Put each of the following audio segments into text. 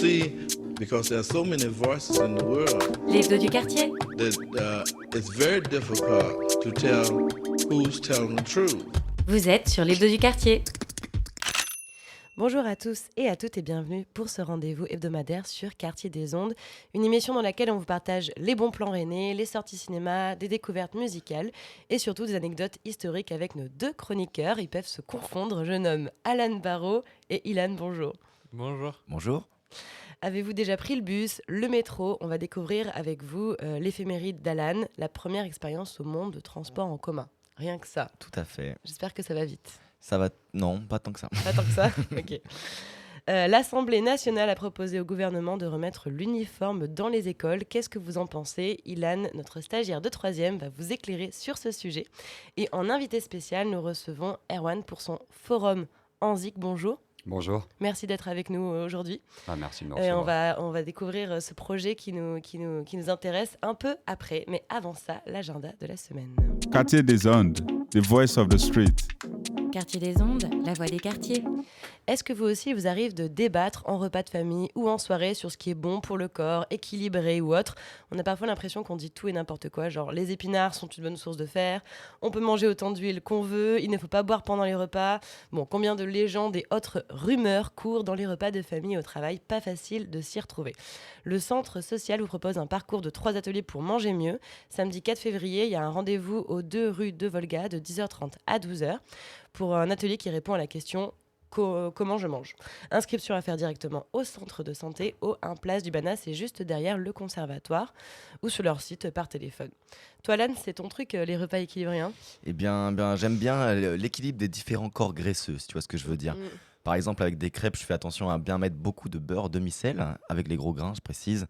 see, because there are so many voices in the world, L'hebdo du quartier. that it's very difficult to tell who's telling the truth. Vous êtes sur l'hebdo du quartier. Bonjour à tous et à toutes et bienvenue pour ce rendez-vous hebdomadaire sur Quartier des Ondes, une émission dans laquelle on vous partage les bons plans rennais, les sorties cinéma, des découvertes musicales et surtout des anecdotes historiques avec nos deux chroniqueurs. Ils peuvent se confondre, je nomme Alan Barraud et Ilan, bonjour. Bonjour. Bonjour. Avez-vous déjà pris le bus, le métro? On va découvrir avec vous l'éphéméride d'Alan, la première expérience au monde de transport en commun. Rien que ça. Tout à fait. J'espère que ça va vite. Ça va. Non, pas tant que ça. Pas tant que ça. Ok. L'Assemblée nationale a proposé au gouvernement de remettre l'uniforme dans les écoles. Qu'est-ce que vous en pensez? Ilan, notre stagiaire de 3e, va vous éclairer sur ce sujet. Et en invité spécial, nous recevons Erwan pour son forum Anzic. Bonjour. Bonjour. Merci d'être avec nous aujourd'hui. Merci de me On recevoir. va découvrir ce projet qui nous intéresse un peu après. Mais avant ça, l'agenda de la semaine. Quartier des Ondes, the voice of the street. Quartier des ondes, la voix des quartiers. Est-ce que vous aussi, il vous arrive de débattre en repas de famille ou en soirée sur ce qui est bon pour le corps, équilibré ou autre? On a parfois l'impression qu'on dit tout et n'importe quoi, genre les épinards sont une bonne source de fer, on peut manger autant d'huile qu'on veut, il ne faut pas boire pendant les repas. Bon, combien de légendes et autres rumeurs courent dans les repas de famille et au travail? Pas facile de s'y retrouver. Le centre social vous propose un parcours de 3 ateliers pour manger mieux. Samedi 4 février, il y a un rendez-vous aux 2 rue de Volga de 10h30 à 12h pour un atelier qui répond à la question comment je mange. Inscription à faire directement au centre de santé, au 1 place du Banat, c'est juste derrière le conservatoire, ou sur leur site par téléphone. Toi, Alan, c'est ton truc, les repas équilibrés, hein? Eh bien, j'aime bien l'équilibre des différents corps graisseux, si tu vois ce que je veux dire. Par exemple, avec des crêpes, je fais attention à bien mettre beaucoup de beurre demi-sel, avec les gros grains, je précise,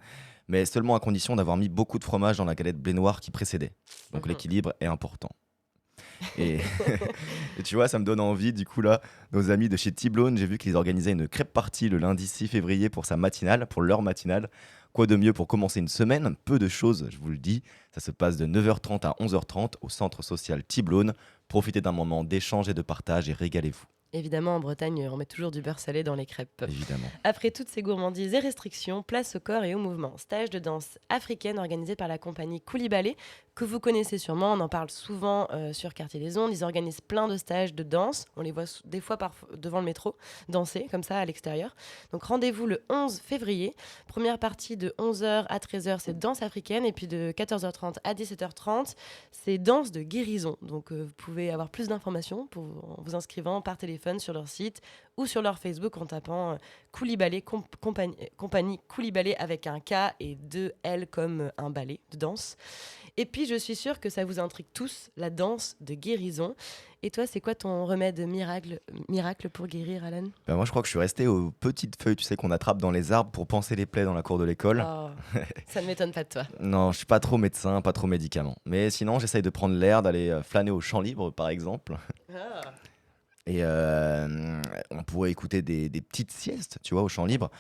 mais seulement à condition d'avoir mis beaucoup de fromage dans la galette blé noir qui précédait. Donc l'équilibre est important. Et, et tu vois, ça me donne envie, du coup, là, nos amis de chez Tiblone, j'ai vu qu'ils organisaient une crêpe party le lundi 6 février pour leur matinale. Quoi de mieux pour commencer une semaine? Peu de choses, je vous le dis. Ça se passe de 9h30 à 11h30 au centre social Tiblone. Profitez d'un moment d'échange et de partage et régalez-vous. Évidemment, en Bretagne, on met toujours du beurre salé dans les crêpes. Évidemment. Après toutes ces gourmandises et restrictions, place au corps et au mouvement. Stage de danse africaine organisé par la compagnie Koulibaly, que vous connaissez sûrement, on en parle souvent sur Quartier des Ondes. Ils organisent plein de stages de danse, on les voit des fois devant le métro, danser comme ça à l'extérieur. Donc rendez-vous le 11 février, première partie de 11h à 13h, c'est danse africaine, et puis de 14h30 à 17h30, c'est danse de guérison. Donc vous pouvez avoir plus d'informations en vous inscrivant par téléphone sur leur site ou sur leur Facebook en tapant Koulibaly, compagnie Koulibaly avec un K et 2 L comme un ballet de danse. Et puis, je suis sûre que ça vous intrigue tous, la danse de guérison. Et toi, c'est quoi ton remède miracle pour guérir, Alan? Ben moi, je crois que je suis resté aux petites feuilles, tu sais, qu'on attrape dans les arbres pour panser les plaies dans la cour de l'école. Oh, ça ne m'étonne pas de toi. Non, je suis pas trop médecin, pas trop médicament. Mais sinon, j'essaye de prendre l'air, d'aller flâner au champ libre, par exemple. Ah. Et on pourrait écouter des petites siestes, tu vois, au champ libre.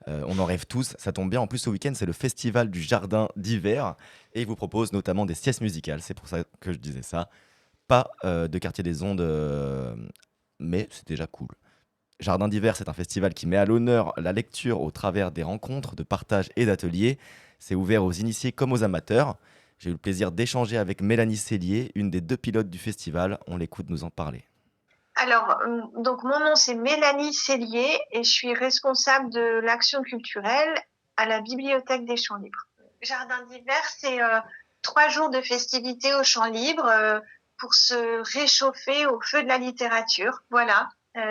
On en rêve tous, ça tombe bien. En plus, ce week-end, c'est le festival du jardin d'hiver. Et il vous propose notamment des siestes musicales. C'est pour ça que je disais ça. Pas de Quartier des Ondes, mais c'est déjà cool. Jardin d'hiver, c'est un festival qui met à l'honneur la lecture au travers des rencontres, de partage et d'ateliers. C'est ouvert aux initiés comme aux amateurs. J'ai eu le plaisir d'échanger avec Mélanie Cellier, une des 2 pilotes du festival. On l'écoute nous en parler. Alors, donc mon nom c'est Mélanie Cellier et je suis responsable de l'action culturelle à la Bibliothèque des Champs Libres. Jardin d'hiver, c'est 3 jours de festivités au Champ Libre pour se réchauffer au feu de la littérature. Voilà,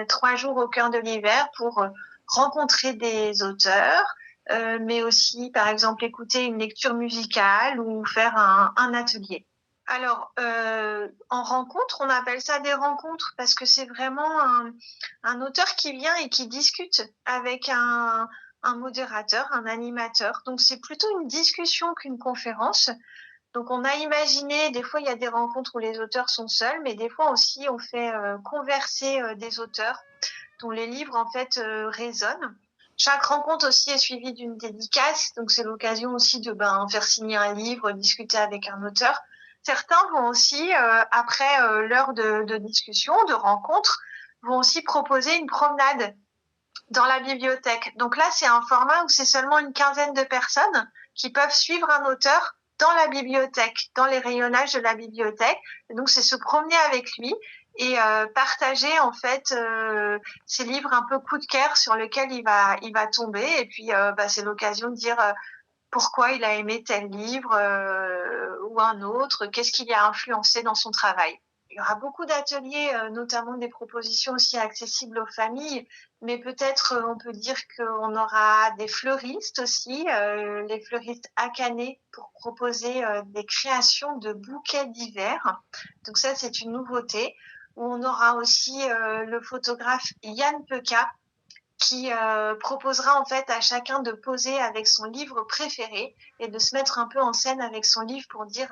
3 jours au cœur de l'hiver pour rencontrer des auteurs, mais aussi par exemple écouter une lecture musicale ou faire un atelier. Alors, en rencontre, on appelle ça des rencontres parce que c'est vraiment un auteur qui vient et qui discute avec un modérateur, un animateur. Donc, c'est plutôt une discussion qu'une conférence. Donc, on a imaginé, des fois, il y a des rencontres où les auteurs sont seuls, mais des fois aussi, on fait converser des auteurs dont les livres, en fait, résonnent. Chaque rencontre aussi est suivie d'une dédicace. Donc, c'est l'occasion aussi de faire signer un livre, discuter avec un auteur. Certains vont aussi, après l'heure de discussion, de rencontre, vont aussi proposer une promenade dans la bibliothèque. Donc là, c'est un format où c'est seulement une quinzaine de personnes qui peuvent suivre un auteur dans la bibliothèque, dans les rayonnages de la bibliothèque. Et donc, c'est se promener avec lui et partager en fait ces livres un peu coup de cœur sur lesquels il va tomber. Et puis, c'est l'occasion de dire pourquoi il a aimé tel livre ou un autre, qu'est-ce qui l'a influencé dans son travail. Il y aura beaucoup d'ateliers, notamment des propositions aussi accessibles aux familles, mais peut-être on peut dire qu'on aura des fleuristes aussi, les fleuristes Akane, pour proposer des créations de bouquets d'hiver. Donc ça, c'est une nouveauté. Où on aura aussi le photographe Yann Peka, qui proposera en fait à chacun de poser avec son livre préféré et de se mettre un peu en scène avec son livre pour dire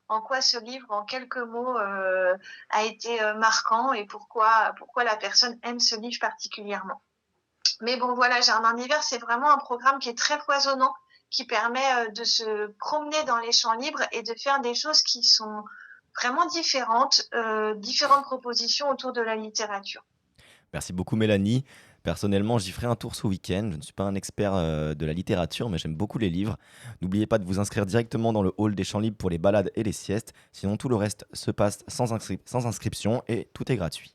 en quoi ce livre, en quelques mots, a été marquant et pourquoi la personne aime ce livre particulièrement. Mais bon, voilà, Jardin d'hiver, c'est vraiment un programme qui est très foisonnant, qui permet de se promener dans les champs libres et de faire des choses qui sont vraiment différentes propositions autour de la littérature. Merci beaucoup Mélanie. Personnellement, j'y ferai un tour ce week-end. Je ne suis pas un expert de la littérature, mais j'aime beaucoup les livres. N'oubliez pas de vous inscrire directement dans le hall des Champs Libres pour les balades et les siestes. Sinon, tout le reste se passe sans inscription et tout est gratuit.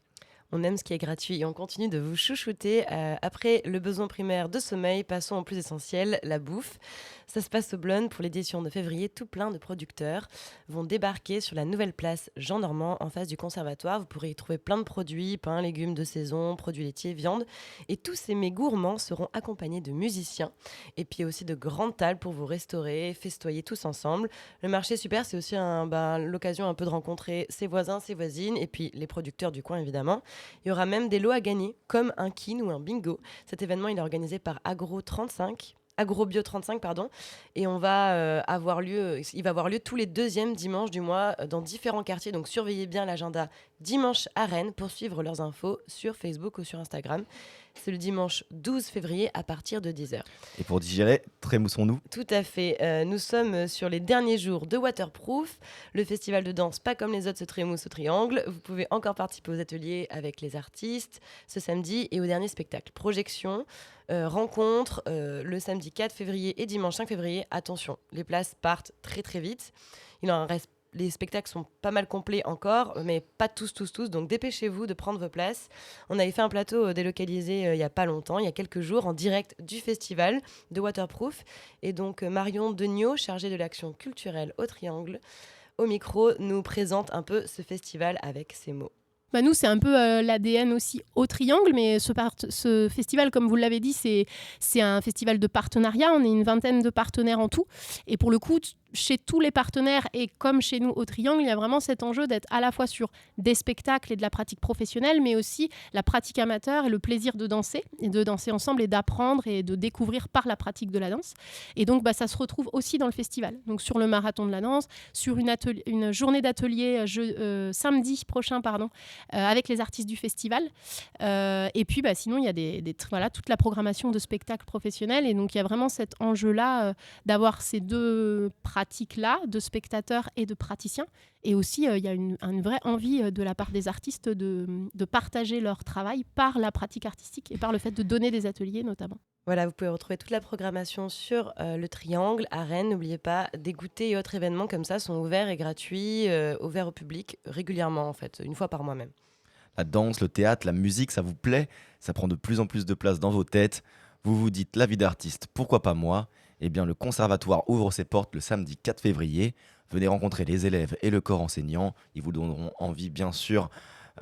On aime ce qui est gratuit et on continue de vous chouchouter. Après le besoin primaire de sommeil, passons au plus essentiel, la bouffe. Ça se passe au Blonde pour l'édition de février. Tout plein de producteurs vont débarquer sur la nouvelle place Jean Normand en face du conservatoire. Vous pourrez y trouver plein de produits, pain, légumes de saison, produits laitiers, viande. Et tous ces mets gourmands seront accompagnés de musiciens et puis aussi de grandes tables pour vous restaurer, festoyer tous ensemble. Le marché super, c'est aussi l'occasion un peu de rencontrer ses voisins, ses voisines et puis les producteurs du coin évidemment. Il y aura même des lots à gagner, comme un kin ou un bingo. Cet événement, il est organisé par AgroBio 35, et il va avoir lieu tous les deuxièmes dimanches du mois dans différents quartiers. Donc surveillez bien l'agenda Dimanche à Rennes pour suivre leurs infos sur Facebook ou sur Instagram. C'est le dimanche 12 février à partir de 10h. Et pour digérer, trémoussons-nous. Tout à fait. Nous sommes sur les derniers jours de Waterproof. Le festival de danse, pas comme les autres, se trémousse au Triangle. Vous pouvez encore participer aux ateliers avec les artistes ce samedi et au dernier spectacle. Projection, rencontre, le samedi 4 février et dimanche 5 février. Attention, les places partent très très vite. Il en reste. Les spectacles sont pas mal complets encore, mais pas tous. Donc dépêchez-vous de prendre vos places. On avait fait un plateau délocalisé il y a pas longtemps, il y a quelques jours, en direct du festival de Waterproof. Et donc Marion Degnaud, chargée de l'action culturelle au Triangle, au micro, nous présente un peu ce festival avec ses mots. Nous, c'est un peu l'ADN aussi au Triangle, mais ce festival, comme vous l'avez dit, c'est un festival de partenariat. On est une vingtaine de partenaires en tout. Et pour le coup, chez tous les partenaires et comme chez nous au Triangle, il y a vraiment cet enjeu d'être à la fois sur des spectacles et de la pratique professionnelle, mais aussi la pratique amateur et le plaisir de danser ensemble et d'apprendre et de découvrir par la pratique de la danse. Et donc, ça se retrouve aussi dans le festival. Donc, sur le marathon de la danse, sur une journée d'atelier samedi prochain, avec les artistes du festival. Et puis, sinon, il y a toute la programmation de spectacles professionnels. Et donc, il y a vraiment cet enjeu-là d'avoir ces deux pratiques-là, de spectateurs et de praticiens. Et aussi, il y a une vraie envie de la part des artistes de partager leur travail par la pratique artistique et par le fait de donner des ateliers, notamment. Voilà, vous pouvez retrouver toute la programmation sur le Triangle à Rennes. N'oubliez pas, des goûters et autres événements comme ça sont ouverts et gratuits, ouverts au public régulièrement, en fait, une fois par mois même. La danse, le théâtre, la musique, ça vous plaît? Ça prend de plus en plus de place dans vos têtes. Vous vous dites, la vie d'artiste, pourquoi pas moi? Eh bien, le conservatoire ouvre ses portes le samedi 4 février. Venez rencontrer les élèves et le corps enseignant. Ils vous donneront envie, bien sûr,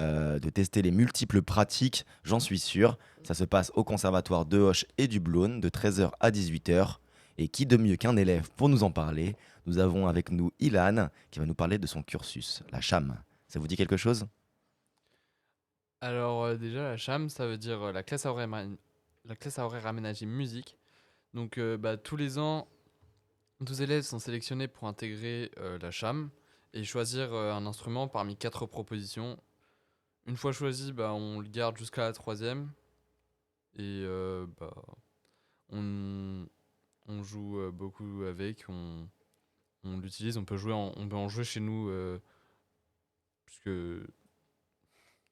de tester les multiples pratiques, j'en suis sûr. Ça se passe au conservatoire de Auch et du Blône de 13h à 18h. Et qui de mieux qu'un élève pour nous en parler? Nous avons avec nous Ilan qui va nous parler de son cursus, la CHAM. Ça vous dit quelque chose? Alors déjà, la CHAM, ça veut dire la classe à horaire aménagée musique. Donc tous les ans, 12 élèves sont sélectionnés pour intégrer la CHAM et choisir un instrument parmi 4 propositions. Une fois choisi, on le garde jusqu'à la 3e. Et on joue beaucoup avec, on l'utilise, on peut en jouer chez nous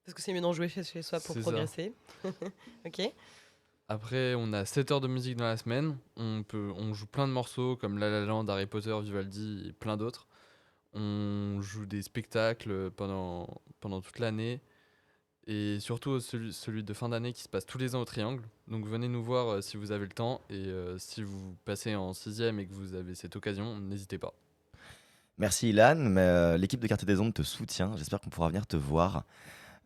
Parce que c'est mieux d'en jouer chez soi pour C'est progresser. Ok. Après, on a 7 heures de musique dans la semaine. On joue plein de morceaux comme La La Land, Harry Potter, Vivaldi et plein d'autres. On joue des spectacles pendant toute l'année. Et surtout celui de fin d'année qui se passe tous les ans au Triangle. Donc venez nous voir si vous avez le temps. Et si vous passez en 6e et que vous avez cette occasion, n'hésitez pas. Merci Ilan, mais l'équipe de Quartier des Ondes te soutient. J'espère qu'on pourra venir te voir.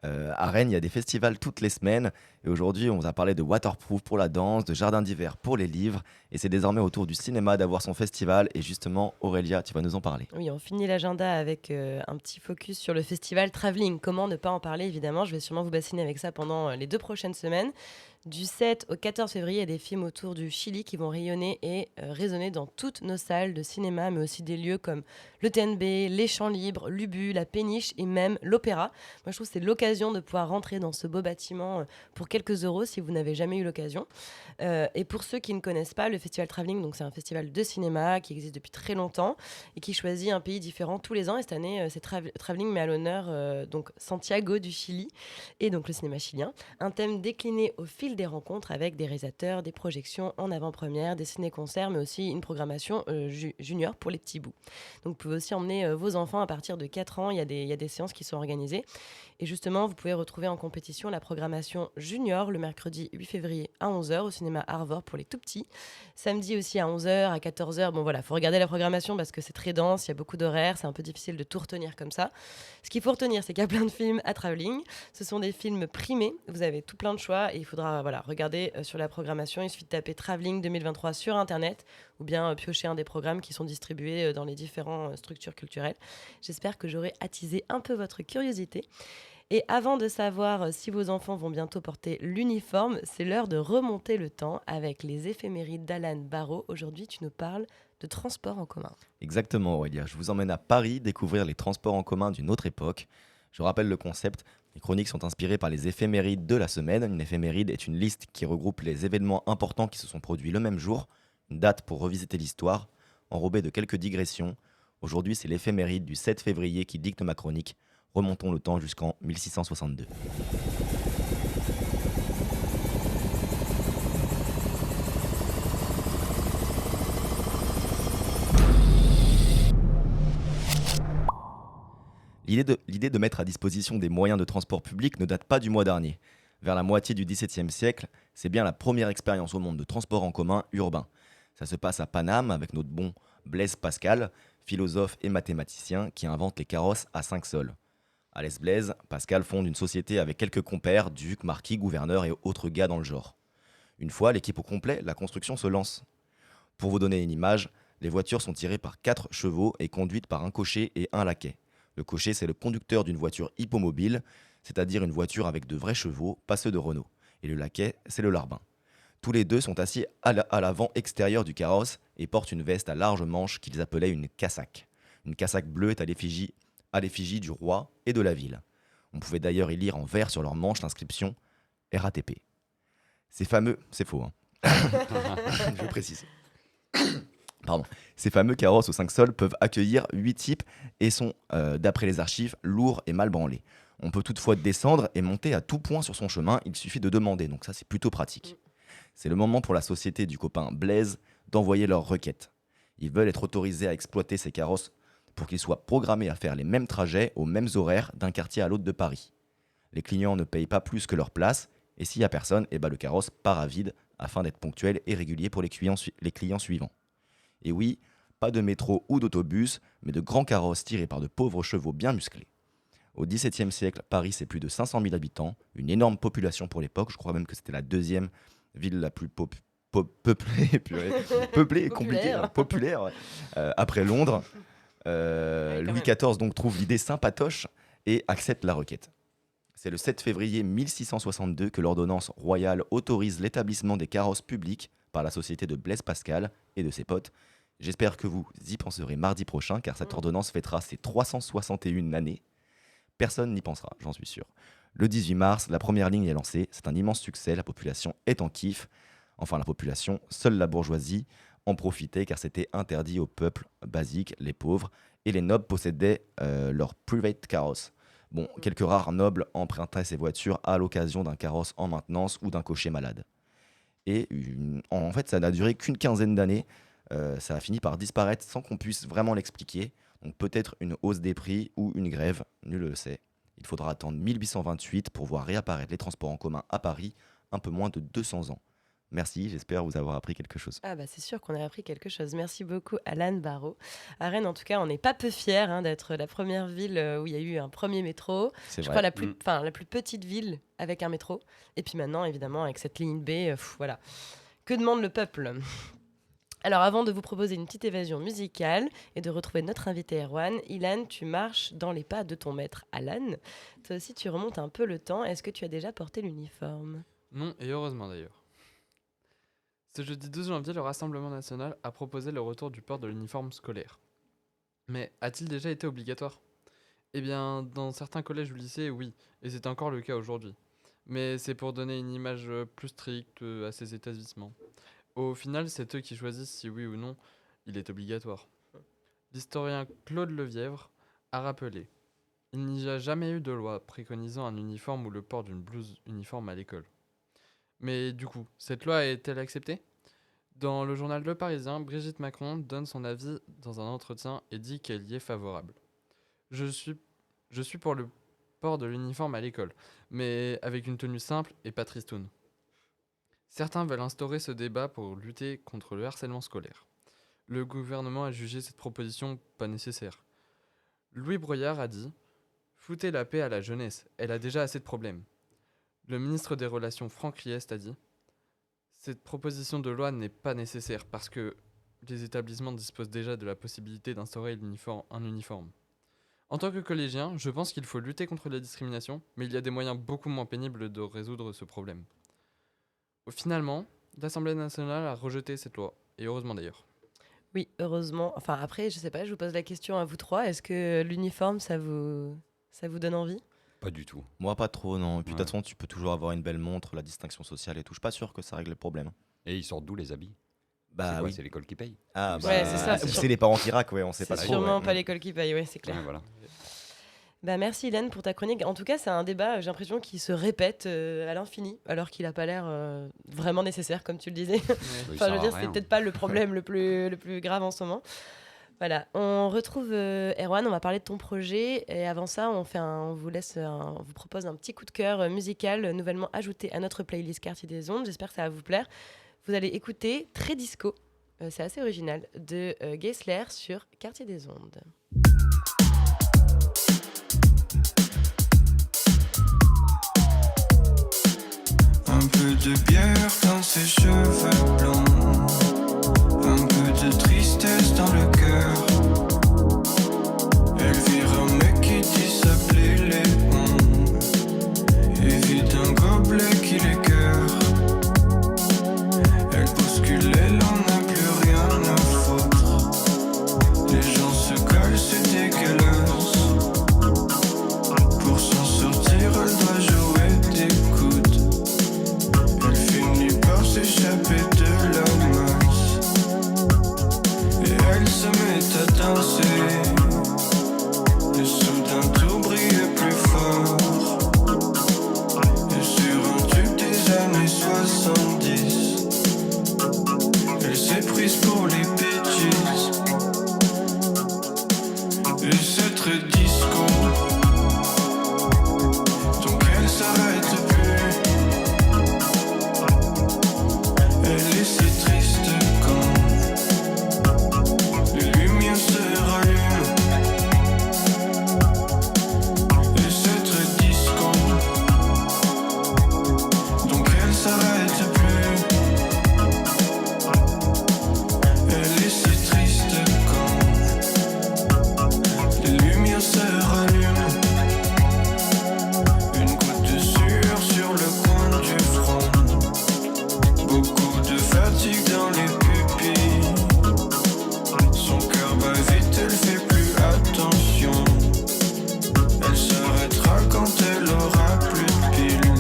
À Rennes, il y a des festivals toutes les semaines. Et aujourd'hui, on vous a parlé de Waterproof pour la danse, de Jardin d'hiver pour les livres. Et c'est désormais au tour du cinéma d'avoir son festival. Et justement, Aurélia, tu vas nous en parler. Oui, on finit l'agenda avec un petit focus sur le festival Travelling. Comment ne pas en parler, évidemment. Je vais sûrement vous bassiner avec ça pendant les 2 prochaines semaines. Du 7 au 14 février, il y a des films autour du Chili qui vont rayonner et résonner dans toutes nos salles de cinéma, mais aussi des lieux comme le TNB, les Champs Libres, l'Ubu, la Péniche et même l'Opéra. Moi, je trouve que c'est l'occasion de pouvoir rentrer dans ce beau bâtiment pour quelques euros si vous n'avez jamais eu l'occasion. Et pour ceux qui ne connaissent pas, le Festival Travelling, donc c'est un festival de cinéma qui existe depuis très longtemps et qui choisit un pays différent tous les ans. Et cette année, c'est Travelling met à l'honneur donc Santiago du Chili et donc le cinéma chilien. Un thème décliné au fil des rencontres avec des réalisateurs, des projections en avant-première, des ciné-concerts, mais aussi une programmation junior pour les petits bouts. Donc vous pouvez aussi emmener vos enfants à partir de 4 ans. Il y a des séances qui sont organisées. Et justement, vous pouvez retrouver en compétition la programmation junior le mercredi 8 février à 11h au cinéma Arvor pour les tout petits. Samedi aussi à 11h, à 14h. Bon voilà, il faut regarder la programmation parce que c'est très dense, il y a beaucoup d'horaires, c'est un peu difficile de tout retenir comme ça. Ce qu'il faut retenir, c'est qu'il y a plein de films à Travelling. Ce sont des films primés, vous avez tout plein de choix et il faudra regarder sur la programmation. Il suffit de taper Travelling 2023 sur Internet ou bien piocher un des programmes qui sont distribués dans les différentes structures culturelles. J'espère que j'aurai attisé un peu votre curiosité. Et avant de savoir si vos enfants vont bientôt porter l'uniforme, c'est l'heure de remonter le temps avec les éphémérides d'Alan Barraud. Aujourd'hui, tu nous parles de transport en commun. Exactement Aurélia, je vous emmène à Paris découvrir les transports en commun d'une autre époque. Je rappelle le concept, les chroniques sont inspirées par les éphémérides de la semaine. Une éphéméride est une liste qui regroupe les événements importants qui se sont produits le même jour, une date pour revisiter l'histoire, enrobée de quelques digressions. Aujourd'hui, c'est l'éphéméride du 7 février qui dicte ma chronique. Remontons le temps jusqu'en 1662. L'idée de mettre à disposition des moyens de transport public ne date pas du mois dernier. Vers la moitié du XVIIe siècle, c'est bien la première expérience au monde de transport en commun urbain. Ça se passe à Paname avec notre bon Blaise Pascal, philosophe et mathématicien qui invente les carrosses à 5 sols. À l'Est Blaise, Pascal fonde une société avec quelques compères, ducs, marquis, gouverneurs et autres gars dans le genre. Une fois l'équipe au complet, la construction se lance. Pour vous donner une image, les voitures sont tirées par 4 chevaux et conduites par un cocher et un laquais. Le cocher, c'est le conducteur d'une voiture hippomobile, c'est-à-dire une voiture avec de vrais chevaux, pas ceux de Renault. Et le laquais, c'est le larbin. Tous les deux sont assis à l'avant extérieur du carrosse et portent une veste à larges manches qu'ils appelaient une cassaque. Une cassaque bleue est à l'effigie du roi et de la ville. On pouvait d'ailleurs y lire en vert sur leur manche l'inscription RATP. C'est faux, hein. Je précise. Pardon. Ces fameux carrosses aux 5 sols peuvent accueillir 8 types et sont, d'après les archives, lourds et mal branlés. On peut toutefois descendre et monter à tout point sur son chemin, il suffit de demander, donc ça c'est plutôt pratique. C'est le moment pour la société du copain Blaise d'envoyer leur requête. Ils veulent être autorisés à exploiter ces carrosses pour qu'ils soient programmés à faire les mêmes trajets aux mêmes horaires d'un quartier à l'autre de Paris. Les clients ne payent pas plus que leur place, et s'il n'y a personne, le carrosse part à vide afin d'être ponctuel et régulier pour les clients suivants. Et oui, pas de métro ou d'autobus, mais de grands carrosses tirés par de pauvres chevaux bien musclés. Au XVIIe siècle, Paris, c'est plus de 500 000 habitants, une énorme population pour l'époque. Je crois même que c'était la deuxième ville la plus peuplée et compliquée, populaire, ouais. Après Londres. Louis XIV donc trouve l'idée sympatoche et accepte la requête. C'est le 7 février 1662 que l'ordonnance royale autorise l'établissement des carrosses publiques par la société de Blaise Pascal et de ses potes. J'espère que vous y penserez mardi prochain, car cette ordonnance fêtera ses 361 années. Personne n'y pensera, j'en suis sûr. Le 18 mars, la première ligne est lancée. C'est un immense succès, la population est en kiff. Enfin, la population, seule la bourgeoisie en profitait, car c'était interdit au peuple basique, les pauvres, et les nobles possédaient leur private carrosse. Bon, quelques rares nobles empruntaient ces voitures à l'occasion d'un carrosse en maintenance ou d'un cocher malade. Et en fait, ça n'a duré qu'une quinzaine d'années. Ça a fini par disparaître sans qu'on puisse vraiment l'expliquer. Donc peut-être une hausse des prix ou une grève, nul ne le sait. Il faudra attendre 1828 pour voir réapparaître les transports en commun à Paris, un peu moins de 200 ans. Merci, j'espère vous avoir appris quelque chose. Ah bah c'est sûr qu'on a appris quelque chose. Merci beaucoup Alan Barraud. À Rennes, en tout cas, on n'est pas peu fiers d'être la première ville où il y a eu un premier métro. C'est Je vrai. crois la plus petite ville avec un métro. Et puis maintenant, évidemment, avec cette ligne B, voilà. Que demande le peuple ? Alors avant de vous proposer une petite évasion musicale et de retrouver notre invité Erwan, Ilan, tu marches dans les pas de ton maître Alan. Toi aussi, tu remontes un peu le temps. Est-ce que tu as déjà porté l'uniforme ? Non, et heureusement d'ailleurs. Ce jeudi 12 janvier, le Rassemblement national a proposé le retour du port de l'uniforme scolaire. Mais a-t-il déjà été obligatoire ? Eh bien, dans certains collèges ou lycées, oui, et c'est encore le cas aujourd'hui. Mais c'est pour donner une image plus stricte à ces établissements. Au final, c'est eux qui choisissent si oui ou non il est obligatoire. L'historien Claude Levièvre a rappelé « Il n'y a jamais eu de loi préconisant un uniforme ou le port d'une blouse uniforme à l'école. » Mais du coup, cette loi est-elle acceptée ? Dans le journal Le Parisien, Brigitte Macron donne son avis dans un entretien et dit qu'elle y est favorable. Je suis pour le port de l'uniforme à l'école, mais avec une tenue simple et pas tristoune. Certains veulent instaurer ce débat pour lutter contre le harcèlement scolaire. Le gouvernement a jugé cette proposition pas nécessaire. Louis Broyard a dit « Foutez la paix à la jeunesse, elle a déjà assez de problèmes ». Le ministre des Relations Franck Riest a dit « Cette proposition de loi n'est pas nécessaire parce que les établissements disposent déjà de la possibilité d'instaurer un uniforme. En tant que collégien, je pense qu'il faut lutter contre la discrimination, mais il y a des moyens beaucoup moins pénibles de résoudre ce problème. » Finalement, l'Assemblée nationale a rejeté cette loi, et heureusement d'ailleurs. Oui, heureusement. Enfin après, je sais pas, je vous pose la question à vous trois. Est-ce que l'uniforme, ça vous donne envie ? Pas du tout. Moi, pas trop, non. Et puis, de Ouais. toute façon, tu peux toujours avoir une belle montre, la distinction sociale et tout. Je suis pas sûr que ça règle le problème. Et ils sortent d'où les habits? Bah C'est quoi, oui. c'est l'école qui paye. Ah, Ouais, c'est ça. C'est les parents qui raquent, ouais, on sait pas C'est trop. sûrement ouais. pas l'école qui paye, ouais, c'est clair. Ouais, voilà. Bah merci Hélène pour ta chronique. En tout cas, c'est un débat, j'ai l'impression, qui se répète à l'infini, alors qu'il n'a pas l'air vraiment nécessaire, comme tu le disais. Il Enfin, je sert veux à dire, c'est rien. peut-être pas le problème le plus grave en ce moment. Voilà, on retrouve Erwan, on va parler de ton projet. Et avant ça, on vous propose un petit coup de cœur musical nouvellement ajouté à notre playlist Quartier des Ondes. J'espère que ça va vous plaire. Vous allez écouter Très Disco, c'est assez original, de Gessler sur Quartier des Ondes. Un peu de bière dans ses cheveux blonds, un peu de tristesse dans le cœur. Elvire un mec qui dit s'appeler Léon, et vide un gobelet qui l'écœure. Elle bouscule elle en a plus rien à foutre. Les gens se collent, c'est dégueulasse. Pour s'en sortir, elle doit jouer des coudes. Elle finit par s'échapper de la masse, et elle se met à danser. Et soudain tout brille plus fort. Et sur un tube des années 70, elle s'est prise pour les bitches. Et c'est très disco, donc elle s'arrête plus. Elle est si triste quand les lumières se rallument. Et c'est très disco, donc elle s'arrête plus. Elle est si triste quand les lumières se rallument. Une goutte de sueur sur le coin du front, beaucoup de fatigue dans les pupilles. Son cœur bat vite, elle fait plus attention. Elle s'arrêtera quand elle aura plus de piles.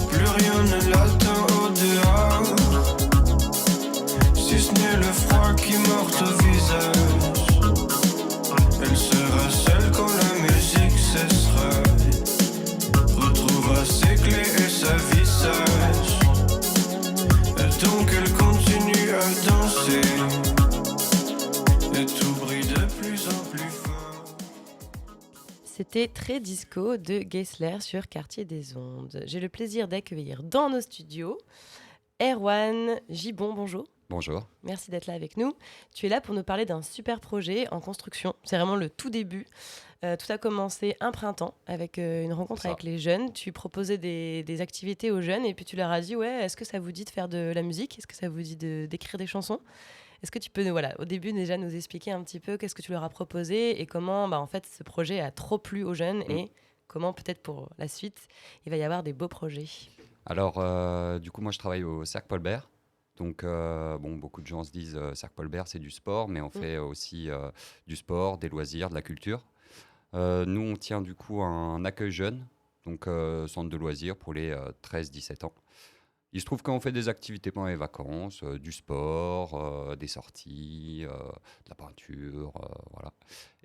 Plus rien ne l'attend au dehors, si ce n'est le froid qui morte au visage. Elle sera seule quand la musique cessera, retrouvera ses clés et sa vie sage. C'était Très Disco de Gessler sur Quartier des Ondes. J'ai le plaisir d'accueillir dans nos studios Erwan Gibon, bonjour. Bonjour. Merci d'être là avec nous. Tu es là pour nous parler d'un super projet en construction. C'est vraiment le tout début. Tout a commencé un printemps avec une rencontre avec les jeunes. Tu proposais des activités aux jeunes et puis tu leur as dit ouais, est-ce que ça vous dit de faire de la musique ? Est-ce que ça vous dit d'écrire des chansons ? Est-ce que tu peux au début déjà nous expliquer un petit peu qu'est-ce que tu leur as proposé et comment en fait ce projet a trop plu aux jeunes et comment peut-être pour la suite il va y avoir des beaux projets. Alors, du coup, moi, je travaille au Cercle Paul Bert. Donc, beaucoup de gens se disent Cercle Paul Bert, c'est du sport, mais on fait aussi du sport, des loisirs, de la culture. Nous, on tient du coup un accueil jeune, donc centre de loisirs pour les 13-17 ans. Il se trouve qu'on fait des activités pendant les vacances, du sport, des sorties, de la peinture, voilà.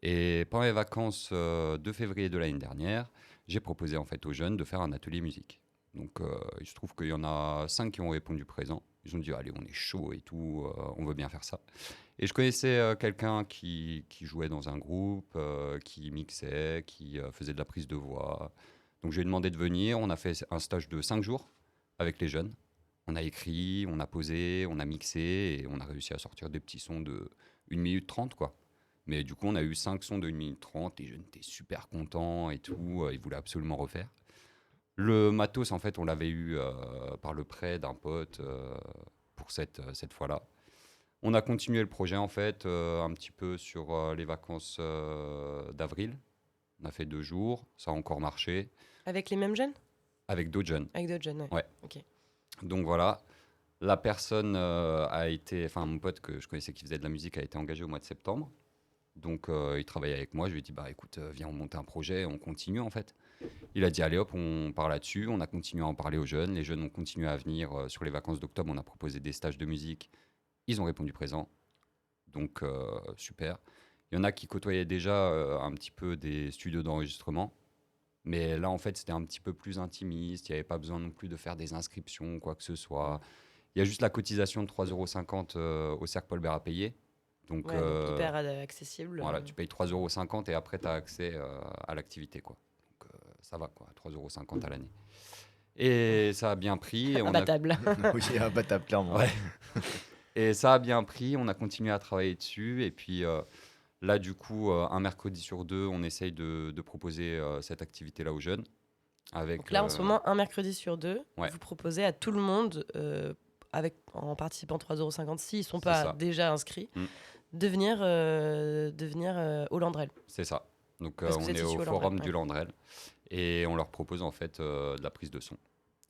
Et pendant les vacances de février de l'année dernière, j'ai proposé en fait aux jeunes de faire un atelier musique. Donc, il se trouve qu'il y en a 5 qui ont répondu présent. Ils ont dit, allez, on est chaud et tout, on veut bien faire ça. Et je connaissais quelqu'un qui jouait dans un groupe, qui mixait, qui faisait de la prise de voix. Donc, je lui ai demandé de venir. On a fait un stage de 5 jours avec les jeunes. On a écrit, on a posé, on a mixé et on a réussi à sortir des petits sons de 1 minute 30, quoi. Mais du coup, on a eu 5 sons de 1 minute 30. Les jeunes étaient super contents et tout. Ils voulaient absolument refaire. Le matos, en fait, on l'avait eu par le prêt d'un pote pour cette fois-là. On a continué le projet, en fait, un petit peu sur les vacances d'avril. On a fait 2 jours, ça a encore marché. Avec les mêmes jeunes ? Avec d'autres jeunes. Avec d'autres jeunes, ouais. Ok. Donc voilà, la personne a été... Enfin, mon pote que je connaissais qui faisait de la musique a été engagé au mois de septembre. Donc, il travaillait avec moi. Je lui ai dit, bah écoute, viens, on monte un projet, on continue, en fait. Il a dit, allez hop, on part là-dessus. On a continué à en parler aux jeunes. Les jeunes ont continué à venir sur les vacances d'octobre. On a proposé des stages de musique. Ils ont répondu présent. Donc, super. Il y en a qui côtoyaient déjà un petit peu des studios d'enregistrement. Mais là, en fait, c'était un petit peu plus intimiste. Il n'y avait pas besoin non plus de faire des inscriptions, quoi que ce soit. Il y a juste la cotisation de 3,50 € au Cercle Paul Bert à payer. Donc, donc hyper accessible. Voilà, tu payes 3,50 € et après, tu as accès à l'activité, quoi. Donc, ça va, quoi, 3,50 € à l'année. Et ça a bien pris. Imbattable. Oui, imbattable, clairement. Ouais. Et ça a bien pris. On a continué à travailler dessus. Et puis... là, du coup, un mercredi sur 2, on essaye de proposer cette activité-là aux jeunes. Donc là, en ce moment, un mercredi sur 2, vous proposez à tout le monde, en participant 3,50 € s'ils ne sont pas déjà inscrits, de venir au Landrel. C'est ça. Donc, on est au forum du Landrel et on leur propose en fait de la prise de son.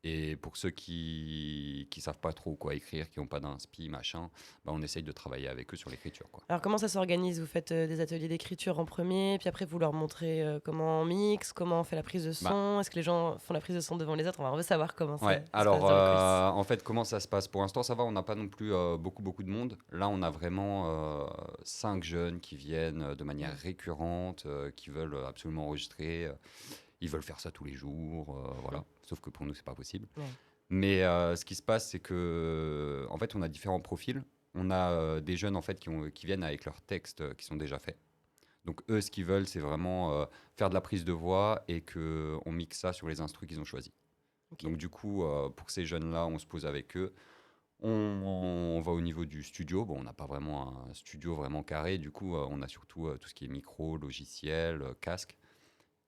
Et pour ceux qui savent pas trop quoi écrire, qui n'ont pas d'inspi, machin, bah on essaye de travailler avec eux sur l'écriture, quoi. Alors comment ça s'organise ? Vous faites des ateliers d'écriture en premier, puis après vous leur montrez comment on mixe, comment on fait la prise de son. Est-ce que les gens font la prise de son devant les autres ? On veut savoir comment ça se passe alors, dans les coulisses. en fait, comment ça se passe ? Pour l'instant, ça va, on n'a pas non plus beaucoup de monde. Là, on a vraiment 5 jeunes qui viennent de manière récurrente, qui veulent absolument enregistrer. Ils veulent faire ça tous les jours, voilà. Sauf que pour nous, c'est pas possible. Ouais. Mais ce qui se passe, c'est que, en fait, on a différents profils. On a des jeunes en fait qui viennent avec leurs textes qui sont déjà faits. Donc eux, ce qu'ils veulent, c'est vraiment faire de la prise de voix et que on mixe ça sur les instrus qu'ils ont choisis. Okay. Donc du coup, pour ces jeunes-là, on se pose avec eux. On va au niveau du studio. Bon, on n'a pas vraiment un studio vraiment carré. Du coup, on a surtout tout ce qui est micro, logiciel, casque.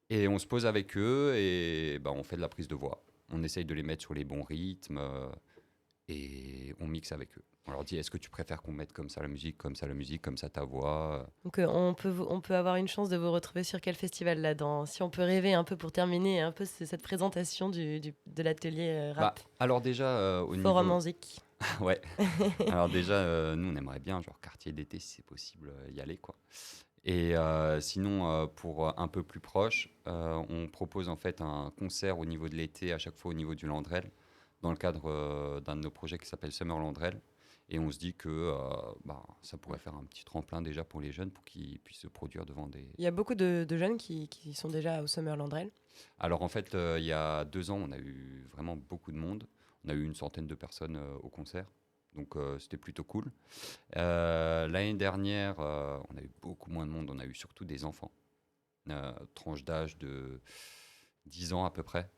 Et on se pose avec eux et on fait de la prise de voix. On essaye de les mettre sur les bons rythmes et on mixe avec eux. On leur dit, est-ce que tu préfères qu'on mette comme ça la musique, comme ça la musique, comme ça ta voix ? Donc on peut avoir une chance de vous retrouver sur quel festival là si on peut rêver un peu pour terminer un peu cette présentation de l'atelier rap. Alors déjà au Forum en Zik. Ouais. Alors déjà nous on aimerait bien genre quartier d'été si c'est possible y aller quoi. Et sinon, pour un peu plus proche, on propose en fait un concert au niveau de l'été, à chaque fois au niveau du Landrel, dans le cadre d'un de nos projets qui s'appelle Summer Landrel. Et on se dit que ça pourrait faire un petit tremplin déjà pour les jeunes, pour qu'ils puissent se produire devant des... Il y a beaucoup de jeunes qui sont déjà au Summer Landrel. Alors en fait, il y a 2 ans, on a eu vraiment beaucoup de monde. On a eu une centaine de personnes au concert. Donc c'était plutôt cool. L'année dernière, on a eu beaucoup moins de monde. On a eu surtout des enfants. tranche d'âge de 10 ans à peu près,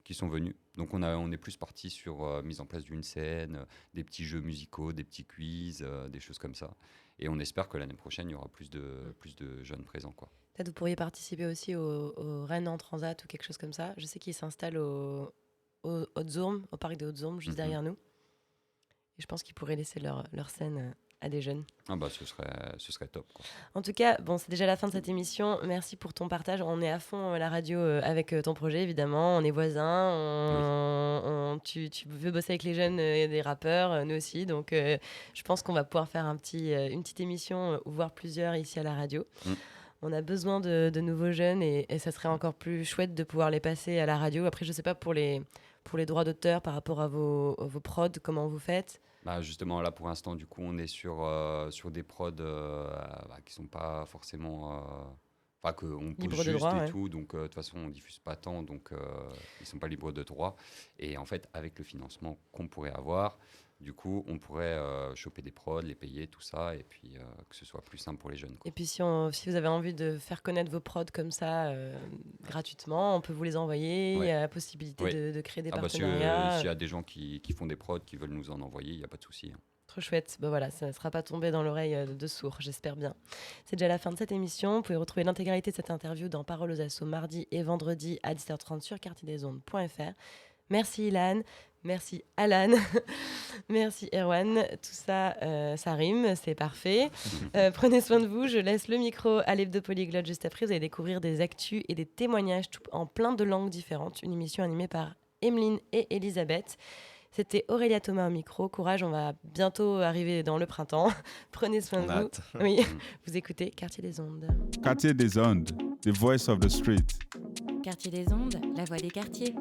qui sont venus. Donc on est plus parti sur mise en place d'une scène, des petits jeux musicaux, des petits quiz, des choses comme ça. Et on espère que l'année prochaine, il y aura plus de jeunes présents, quoi. Peut-être vous pourriez participer aussi au Rennes en Transat ou quelque chose comme ça. Je sais qu'ils s'installent au Hautes-Ourmes, au parc des Hautes-Ourmes, juste derrière nous. Et je pense qu'ils pourraient laisser leur scène à des jeunes. Ah bah ce serait top, quoi. En tout cas, bon, c'est déjà la fin de cette émission. Merci pour ton partage. On est à fond à la radio avec ton projet, évidemment. On est voisins. Tu veux bosser avec les jeunes et des rappeurs, nous aussi. Donc, je pense qu'on va pouvoir faire une petite émission ou voir plusieurs ici à la radio. On a besoin de nouveaux jeunes et ça serait encore plus chouette de pouvoir les passer à la radio. Après, je ne sais pas pour les droits d'auteur par rapport à vos prods, comment vous faites. Bah justement, là, pour l'instant, du coup, on est sur des prods qui sont pas forcément... Enfin, qu'on pose Libre de juste droit, et ouais. tout. Donc, de toute façon, on diffuse pas tant. Donc, ils sont pas libres de droit. Et en fait, avec le financement qu'on pourrait avoir, du coup, on pourrait choper des prods, les payer, tout ça. Et puis, que ce soit plus simple pour les jeunes, quoi. Et puis, si vous avez envie de faire connaître vos prods comme ça, gratuitement, on peut vous les envoyer. Ouais. Il y a la possibilité Oui. de créer des S'il partenariats. y a des gens qui font des prods, qui veulent nous en envoyer, il n'y a pas de souci, hein. Trop chouette. Bah voilà, ça ne sera pas tombé dans l'oreille de sourds, j'espère bien. C'est déjà la fin de cette émission. Vous pouvez retrouver l'intégralité de cette interview dans Parole aux Assos mardi et vendredi à 10h30 sur quartierdesondes.fr. Merci Ilan, merci Alan, merci Erwan. Tout ça, ça rime, c'est parfait. Prenez soin de vous. Je laisse le micro à l'Hebdo Polyglotte juste après. Vous allez découvrir des actus et des témoignages en plein de langues différentes. Une émission animée par Emeline et Elisabeth. C'était Aurélia Thomas au micro. Courage, on va bientôt arriver dans le printemps. Prenez soin de vous. hâte. Oui, vous écoutez Quartier des Ondes. Quartier des Ondes, the voice of the street. Quartier des Ondes, la voix des quartiers.